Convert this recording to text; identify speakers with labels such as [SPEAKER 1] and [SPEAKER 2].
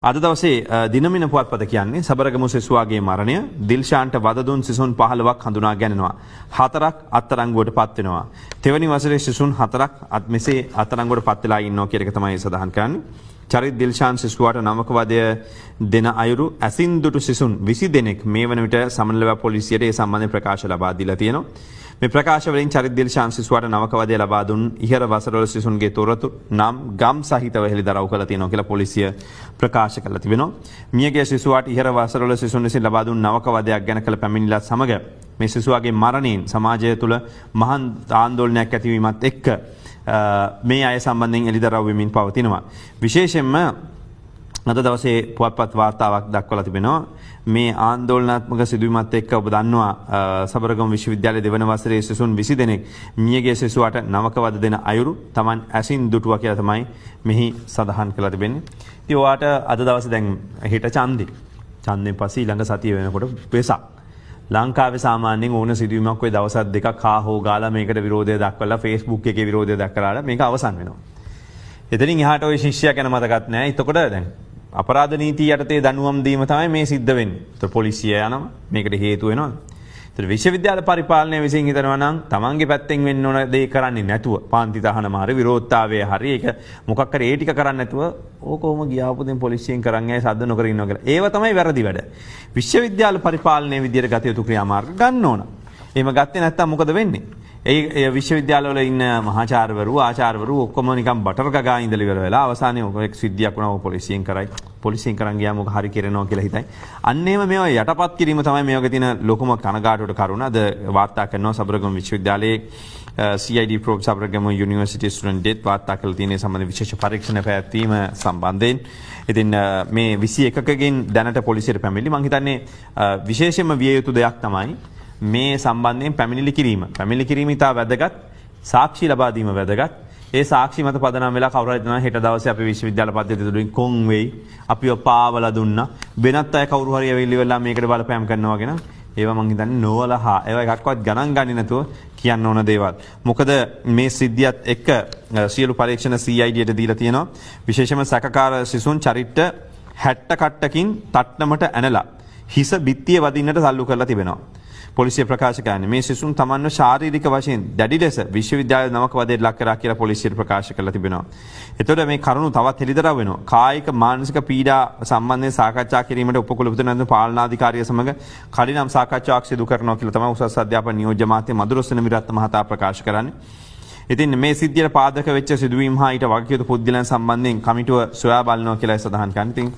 [SPEAKER 1] අද දවසේ දිනමින පුවත්පත කියන්නේ සබරගමු සිසුවාගේ මරණය, දිල්ෂාන්ට වද දුන් සිසුන් 15ක් හඳුනා ගැනෙනවා. 4ක් අත්අඩංගුවට පත් වෙනවා. තෙවැනි වසරේ සිසුන් 4ක් මෙසේ අත්අඩංගුවට පත් වෙලා ඉන්නවා කියන එක තමයි සඳහන් කරන්නේ. චරිත් දිල්ෂාන් සිසුවාට නමක වදය දෙන අයුරු ඇසින් දුටු සිසුන් 20 දෙනෙක් මේ වන විට සමනලව පොලිසියට ඒ සම්බන්ධ ප්‍රකාශ ලබා දීලා තියෙනවා. මේ ප්‍රකාශ වලින් චරිත් දිල්ෂාන් සිසුවාට නමක වදය ලබා දුන් ඉහළ වසරවල සිසුන්ගේ තොරතුරු නම් ගම් සහිතව හෙළිදරව් කළා තියෙනවා කියලා පොලිසිය ප්‍රකාශ කළා තිබෙනවා. මියගිය සිසුවාට ඉහළ වසරවල සිසුන් විසින් ලබා දුන් නවක වදයක් ගැන කළ පැමිණිල්ලත් සමග මේ සිසුවාගේ මරණයෙන් සමාජය තුළ මහන් ආందోලනයක් ඇතිවීමත් එක්ක මේ අය සම්බන්ධයෙන් එළිදරව් වෙමින් පවතිනවා. විශේෂයෙන්ම අද දවසේ පුවත්පත් වාර්තාවක් දක්වලා තිබෙනවා. මේ ආందోලනාත්මක සිදුවීමත් එක්ක ඔබ දන්නවා සබරගමු විශ්වවිද්‍යාලයේ දෙවන වසරේ සිසුන් 20 දෙනෙක් මියගිය සිසුවාට නවක වද දෙන අයුරු Taman ඇසින් දුටුවා කියලා තමයි මෙහි සඳහන් කරලා තිබෙන්නේ. ඉතින් ඔයාට අද දවසේ දැන් හෙට ඡන්දේ. ඡන්දෙන් පස්සේ ඊළඟ සතිය වෙනකොට වෙසක්. ලංකාවේ සාමාන්‍යයෙන් ඕන සිදුවීමක් ඔය දවස් දෙකක් හෝ ගාලා මේකට විරෝධය දක්වලා Facebook එකේ විරෝධය දක්වලා මේක අවසන් වෙනවා. එතනින් එහාට ඔය ශිෂ්‍යයා ගැන මතකත් නැහැ. එතකොට දැන් අපරාධ නීතිය යටතේ දඬුවම් දීම තමයි මේ සිද්ධ වෙන්නේ. ඒතර පොලිසිය යනවා මේකට හේතු වෙනවා. ඒතර විශ්වවිද්‍යාල පරිපාලනය විසින් හිතනවා නම් තමන්ගේ පැත්තෙන් වෙන්න ඕන දේ කරන්නේ නැතුව පාන්ති තහනම හරි විරෝධතාවය හරි ඒක මොකක් හරි ඒ ටික කරන්නේ නැතුව ඕකෝම ගියාපුදෙන් පොලිසියෙන් කරන්නේ සද්ද නොකර ඉන්නවා කියලා. ඒව තමයි වැරදි වැඩ. විශ්වවිද්‍යාල පරිපාලනයේ විදියට ගත යුතු ක්‍රියාමාර්ග ගන්න ඕන. එහෙම ගත්තේ නැත්නම් මොකද වෙන්නේ? ඒ විශ්වවිද්‍යාලවල ඉන්න මහාචාර්යවරු ආචාර්යවරු ඔක්කොම නිකන් බටර් ගගා ඉඳලා ඉවර වෙලා අවසානයේ ඔක සිද්ධියක් වුණා පොලිසියෙන් කරයි. පොලිසියෙන් කරන් ගියාම ඔක හරි කරනවා කියලා හිතයි. අන්න එහෙම මේවා යටපත් කිරීම තමයි මේ වගේ තියෙන ලොකුම කනගාටුවට කරුණ. අද වාර්තා කරනවා සබරගමු විශ්වවිද්‍යාලයේ CID Probe Sabaragamuwa University Student Death වාර්තා කළ තියෙන සම්බන්ධ විශේෂ පරීක්ෂණ පැවැත්වීම සම්බන්ධයෙන්. ඉතින් මේ 21කකින් දැනට පොලිසියට පැමිණිලි. මම හිතන්නේ විශේෂයෙන්ම විය යුතු දෙයක් තමයි මේ සම්බන්ධයෙන් පැමිණිලි කිරීම. පැමිණිලි කිරීම ඉතා වැදගත්. සාක්ෂි ලබා දීම වැදගත්. ඒ සාක්ෂි මත පදනම් වෙලා කවුරු හරි දෙනවා හෙට දවසේ අපි විශ්වවිද්‍යාල පද්ධතිය තුලින් කොන් වෙයි. අපිව පාවලා දුන්නා. වෙනත් අය කවුරු හරි ඇවිල්ලි වෙලා මේකට බලපෑම් කරනවා වගේ නම් ඒවා මං හිතන්නේ නොවලහා ඒවා එකක්වත් ගණන් ගන්නේ නැතුව කියන්න ඕන දේවල්. මොකද මේ සිද්ධියත් එක්ක සියලු පරීක්ෂණ CIDට දීලා තියෙනවා. විශේෂම සැකකාර සිසුන් චරිත 60 කට්ටකින් තට්ටමට ඇනලා හිස බිත්තිය වදින්නට සල්ලු කරලා තිබෙනවා. පොලිසිය ප්‍රකාශ කරන්නේ මේ සිසුන් තමන්ව ශාරීරික වශයෙන් දැඩි ලෙස විශ්වවිද්‍යාල නමක වදයට ලක් කරා කියලා පොලිසියට ප්‍රකාශ කරලා තිබෙනවා. එතකොට මේ කරුණු තවත් හෙළිදරව් වෙනවා. කායික මානසික පීඩා සම්බන්ධයෙන් සාකච්ඡා කිරීමට උපකුලපති නන්ද පාලනාධිකාරිය සමග කඩිනම් සාකච්ඡාවක් සිදු කරනවා කියලා තමයි උසස් අධ්‍යාපන නියෝජ්‍ය මාත්‍ය මදුරොස්සන විරත්න මහතා ප්‍රකාශ කරන්නේ. ඉතින් මේ සිද්ධියට පාදක වෙච්ච සිදුවීම් හා ඊට වගකියුතු පුද්ගලයන් සම්බන්ධයෙන් කමිටුව සොයා බලනවා කියලා සඳහන් කරනවා. ඉතින්